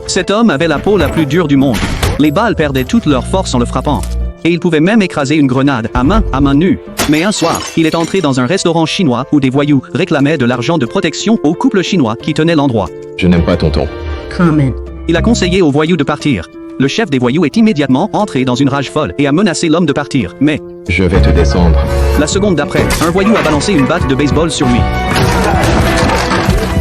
Cet homme avait la peau la plus dure du monde. Les balles perdaient toute leur force en le frappant. Et il pouvait même écraser une grenade à main nue. Mais un soir, il est entré dans un restaurant chinois où des voyous réclamaient de l'argent de protection au couple chinois qui tenait l'endroit. Je n'aime pas ton ton. Comment. Il a conseillé aux voyous de partir. Le chef des voyous est immédiatement entré dans une rage folle et a menacé l'homme de partir. Mais, Je vais te descendre. la seconde d'après, un voyou a balancé une batte de baseball sur lui.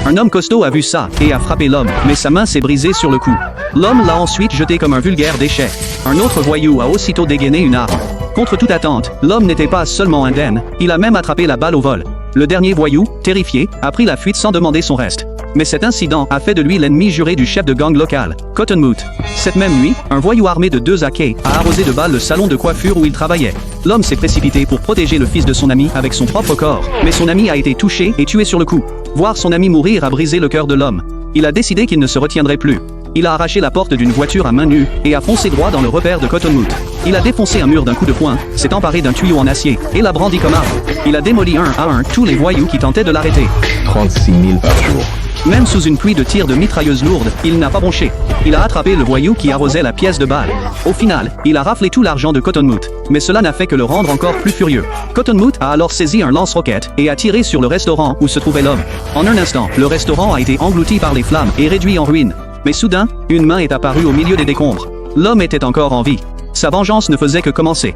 Un homme costaud a vu ça et a frappé l'homme, mais sa main s'est brisée sur le coup. L'homme l'a ensuite jeté comme un vulgaire déchet. Un autre voyou a aussitôt dégainé une arme. Contre toute attente, l'homme n'était pas seulement indemne, il a même attrapé la balle au vol. Le dernier voyou, terrifié, a pris la fuite sans demander son reste. Mais cet incident a fait de lui l'ennemi juré du chef de gang local, Cottonmouth. Cette même nuit, un voyou armé de 2 AK a arrosé de balles le salon de coiffure où il travaillait. L'homme s'est précipité pour protéger le fils de son ami avec son propre corps, mais son ami a été touché et tué sur le coup. Voir son ami mourir a brisé le cœur de l'homme. Il a décidé qu'il ne se retiendrait plus. Il a arraché la porte d'une voiture à main nue et a foncé droit dans le repère de Cottonmouth. Il a défoncé un mur d'un coup de poing, s'est emparé d'un tuyau en acier et l'a brandi comme arme. Il a démoli un à un tous les voyous qui tentaient de l'arrêter. 36 000 par jour. Même sous une pluie de tirs de mitrailleuses lourdes, il n'a pas bronché. Il a attrapé le voyou qui arrosait la pièce de balle. Au final, il a raflé tout l'argent de Cottonmouth, mais cela n'a fait que le rendre encore plus furieux. Cottonmouth a alors saisi un lance-roquette et a tiré sur le restaurant où se trouvait l'homme. En un instant, le restaurant a été englouti par les flammes et réduit en ruine. Mais soudain, une main est apparue au milieu des décombres. L'homme était encore en vie. Sa vengeance ne faisait que commencer.